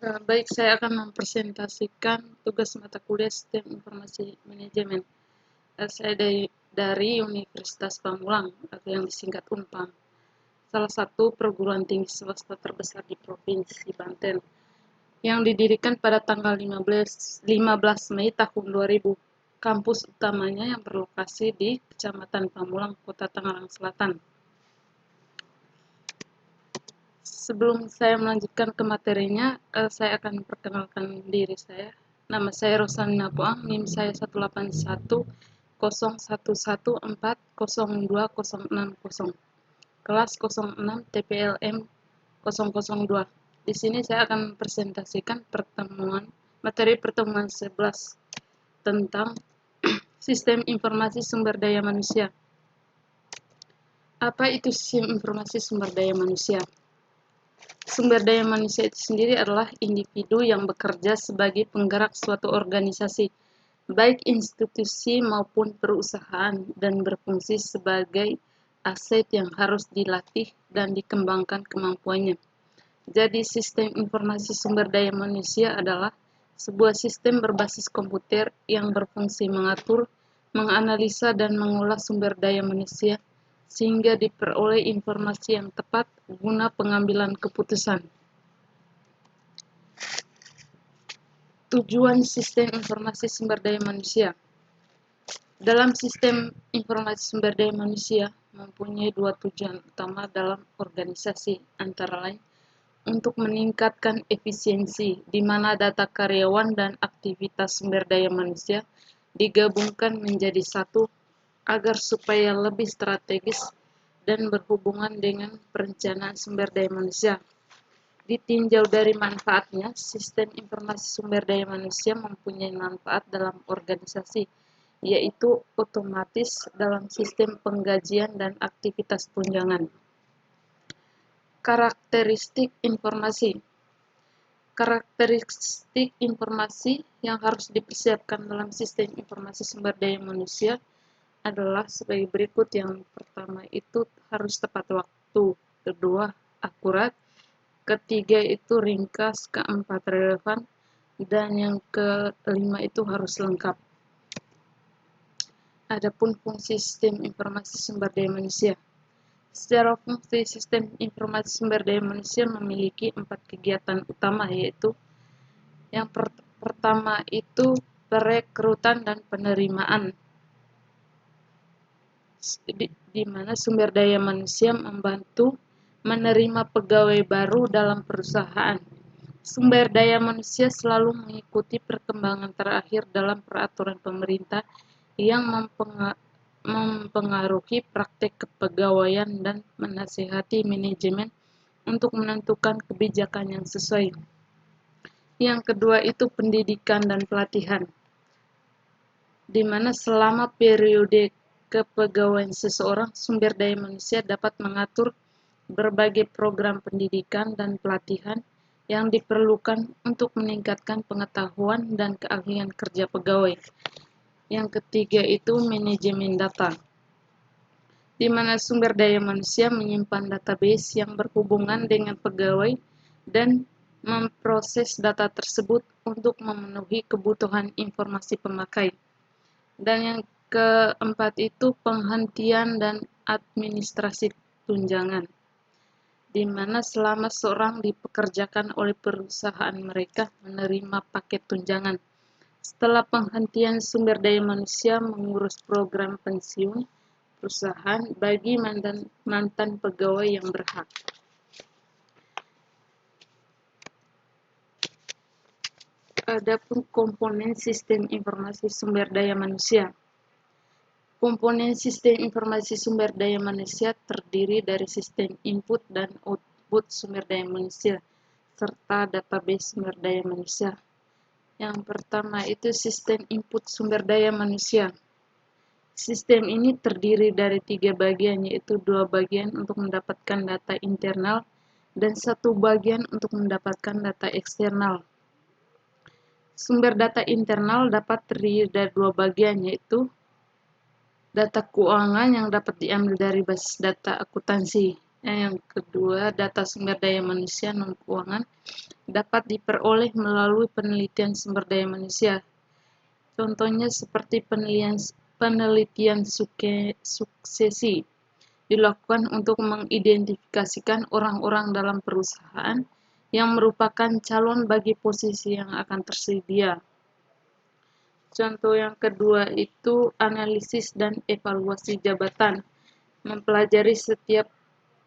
Baik, saya akan mempresentasikan tugas mata kuliah Sistem Informasi Manajemen. Saya dari Universitas Pamulang, atau yang disingkat Unpam, salah satu perguruan tinggi swasta terbesar di Provinsi Banten, yang didirikan pada tanggal 15 Mei tahun 2000. Kampus utamanya yang berlokasi di Kecamatan Pamulang, Kota Tangerang Selatan. Sebelum saya melanjutkan ke materinya, saya akan perkenalkan diri saya. Nama saya Rosanina Poang, NIM saya 18101140260, kelas 06 TPLM 002. Di sini saya akan presentasikan materi pertemuan 11 tentang Sistem Informasi Sumber Daya Manusia. Apa itu sistem informasi sumber daya manusia? Sumber daya manusia itu sendiri adalah individu yang bekerja sebagai penggerak suatu organisasi, baik institusi maupun perusahaan, dan berfungsi sebagai aset yang harus dilatih dan dikembangkan kemampuannya. Jadi, sistem informasi sumber daya manusia adalah sebuah sistem berbasis komputer yang berfungsi mengatur, menganalisa, dan mengolah sumber daya manusia sehingga diperoleh informasi yang tepat guna pengambilan keputusan. Tujuan sistem informasi sumber daya manusia. Dalam sistem informasi sumber daya manusia mempunyai dua tujuan utama dalam organisasi, antara lain untuk meningkatkan efisiensi, di mana data karyawan dan aktivitas sumber daya manusia digabungkan menjadi satu agar supaya lebih strategis dan berhubungan dengan perencanaan sumber daya manusia. Ditinjau dari manfaatnya, sistem informasi sumber daya manusia mempunyai manfaat dalam organisasi, yaitu otomatis dalam sistem penggajian dan aktivitas tunjangan. Karakteristik informasi. Karakteristik informasi yang harus dipersiapkan dalam sistem informasi sumber daya manusia adalah sebagai berikut. Yang pertama itu harus tepat waktu, kedua akurat, ketiga itu ringkas, keempat relevan, dan yang kelima itu harus lengkap. Adapun fungsi sistem informasi sumber daya manusia. Secara fungsi, sistem informasi sumber daya manusia memiliki 4 kegiatan utama, yaitu yang pertama itu perekrutan dan penerimaan, di mana sumber daya manusia membantu menerima pegawai baru dalam perusahaan. Sumber daya manusia selalu mengikuti perkembangan terakhir dalam peraturan pemerintah yang mempengaruhi praktek kepegawaian dan menasihati manajemen untuk menentukan kebijakan yang sesuai. Yang kedua itu pendidikan dan pelatihan, di mana selama periode kepegawaian seseorang, sumber daya manusia dapat mengatur berbagai program pendidikan dan pelatihan yang diperlukan untuk meningkatkan pengetahuan dan keahlian kerja pegawai. Yang ketiga itu manajemen data, di mana sumber daya manusia menyimpan database yang berhubungan dengan pegawai dan memproses data tersebut untuk memenuhi kebutuhan informasi pemakai. Dan yang keempat itu penghentian dan administrasi tunjangan, di mana selama seorang dipekerjakan oleh perusahaan, mereka menerima paket tunjangan. Setelah penghentian, sumber daya manusia mengurus program pensiun perusahaan bagi mantan pegawai yang berhak. Adapun komponen sistem informasi sumber daya manusia. Komponen sistem informasi sumber daya manusia terdiri dari sistem input dan output sumber daya manusia, serta database sumber daya manusia. Yang pertama itu sistem input sumber daya manusia. Sistem ini terdiri dari 3 bagian, yaitu 2 bagian untuk mendapatkan data internal dan 1 bagian untuk mendapatkan data eksternal. Sumber data internal dapat terdiri dari 2 bagian, yaitu data keuangan yang dapat diambil dari basis data akuntansi, Yang kedua, data sumber daya manusia non-keuangan dapat diperoleh melalui penelitian sumber daya manusia. Contohnya seperti penelitian suksesi dilakukan untuk mengidentifikasikan orang-orang dalam perusahaan yang merupakan calon bagi posisi yang akan tersedia. Contoh yang kedua itu analisis dan evaluasi jabatan, mempelajari setiap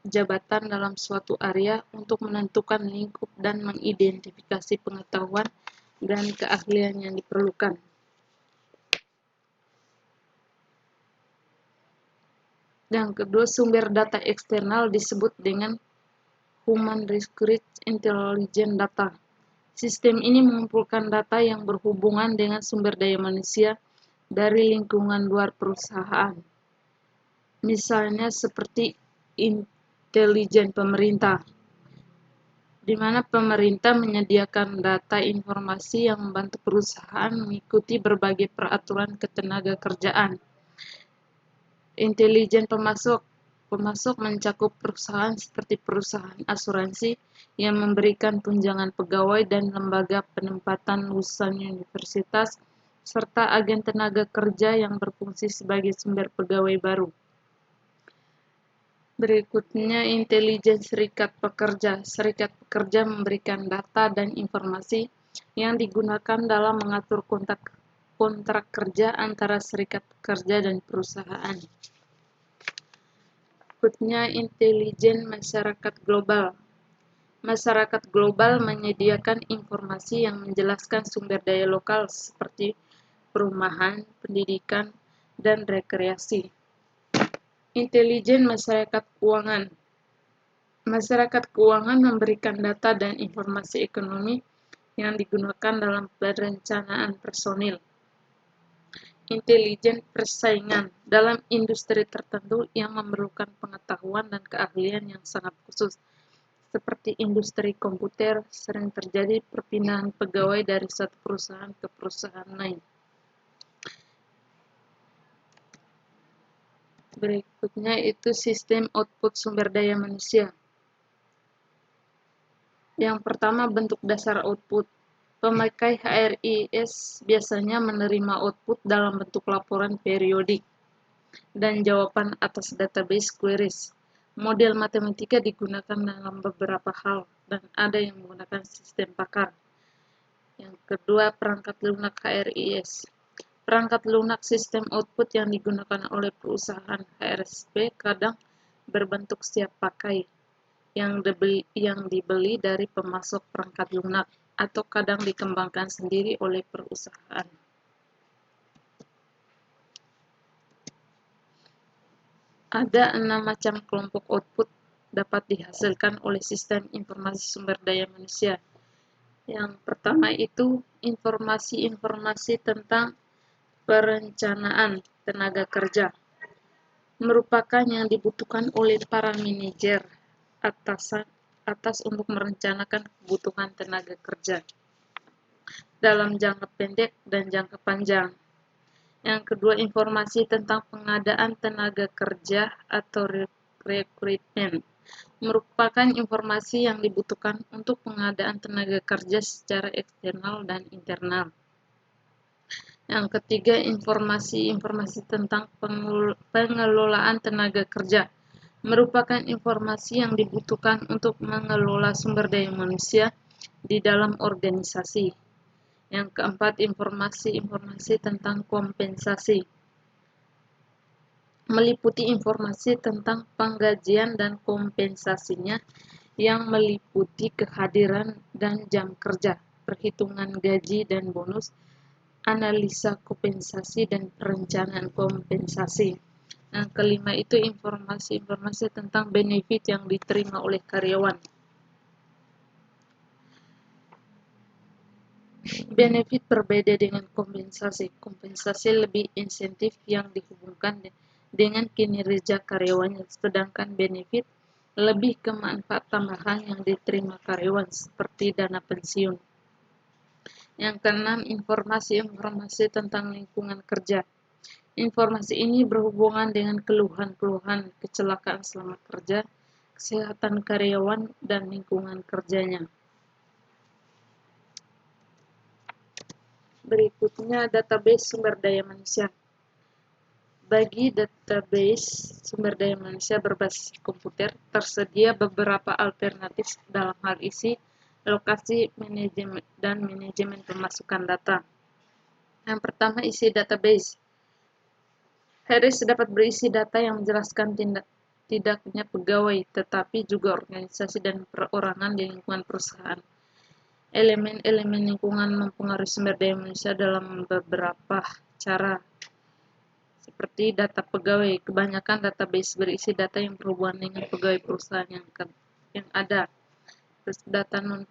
jabatan dalam suatu area untuk menentukan lingkup dan mengidentifikasi pengetahuan dan keahlian yang diperlukan. Yang kedua, sumber data eksternal disebut dengan Human Research Intelligence Data. Sistem ini mengumpulkan data yang berhubungan dengan sumber daya manusia dari lingkungan luar perusahaan. Misalnya seperti intelijen pemerintah, di mana pemerintah menyediakan data informasi yang membantu perusahaan mengikuti berbagai peraturan ketenagakerjaan. Intelijen pemasok mencakup perusahaan seperti perusahaan asuransi yang memberikan tunjangan pegawai dan lembaga penempatan lulusan universitas, serta agen tenaga kerja yang berfungsi sebagai sumber pegawai baru. Berikutnya, intelijen serikat pekerja. Serikat pekerja memberikan data dan informasi yang digunakan dalam mengatur kontrak kerja antara serikat pekerja dan perusahaan. Berikutnya, intelijen masyarakat global. Masyarakat global menyediakan informasi yang menjelaskan sumber daya lokal seperti perumahan, pendidikan, dan rekreasi. Intelijen masyarakat keuangan. Masyarakat keuangan memberikan data dan informasi ekonomi yang digunakan dalam perencanaan personil. Intelijen persaingan dalam industri tertentu yang memerlukan pengetahuan dan keahlian yang sangat khusus. Seperti industri komputer, sering terjadi perpindahan pegawai dari satu perusahaan ke perusahaan lain. Berikutnya itu sistem output sumber daya manusia. Yang pertama, bentuk dasar output. Pemakai HRIS biasanya menerima output dalam bentuk laporan periodik dan jawaban atas database queries. Model matematika digunakan dalam beberapa hal dan ada yang menggunakan sistem pakar. Yang kedua, perangkat lunak HRIS. Perangkat lunak sistem output yang digunakan oleh perusahaan HRSP kadang berbentuk siap pakai yang dibeli dari pemasok perangkat lunak atau kadang dikembangkan sendiri oleh perusahaan. Ada 6 macam kelompok output dapat dihasilkan oleh sistem informasi sumber daya manusia. Yang pertama itu informasi-informasi tentang perencanaan tenaga kerja, merupakan yang dibutuhkan oleh para manajer atas untuk merencanakan kebutuhan tenaga kerja dalam jangka pendek dan jangka panjang. Yang kedua, informasi tentang pengadaan tenaga kerja atau rekrutmen, merupakan informasi yang dibutuhkan untuk pengadaan tenaga kerja secara eksternal dan internal. Yang ketiga, informasi-informasi tentang pengelolaan tenaga kerja, merupakan informasi yang dibutuhkan untuk mengelola sumber daya manusia di dalam organisasi. Yang keempat, informasi-informasi tentang kompensasi, meliputi informasi tentang penggajian dan kompensasinya yang meliputi kehadiran dan jam kerja, perhitungan gaji dan bonus, analisa kompensasi dan perencanaan kompensasi. Yang kelima itu informasi-informasi tentang benefit yang diterima oleh karyawan. Benefit berbeda dengan kompensasi. Kompensasi lebih insentif yang dihubungkan dengan kinerja karyawannya, sedangkan benefit lebih ke manfaat tambahan yang diterima karyawan seperti dana pensiun. Yang keenam, informasi-informasi tentang lingkungan kerja. Informasi ini berhubungan dengan keluhan-keluhan kecelakaan selama kerja, kesehatan karyawan, dan lingkungan kerjanya. Berikutnya, database sumber daya manusia. Bagi database sumber daya manusia berbasis komputer, tersedia beberapa alternatif dalam hal isi, lokasi, manajemen, dan manajemen pemasukan data. Yang pertama, isi database. Harris dapat berisi data yang menjelaskan tidak hanya pegawai, tetapi juga organisasi dan perorangan di lingkungan perusahaan. Elemen-elemen lingkungan mempengaruhi sumber daya manusia dalam beberapa cara, seperti data pegawai. Kebanyakan database berisi data yang berhubungan dengan pegawai perusahaan yang ada. Terus data non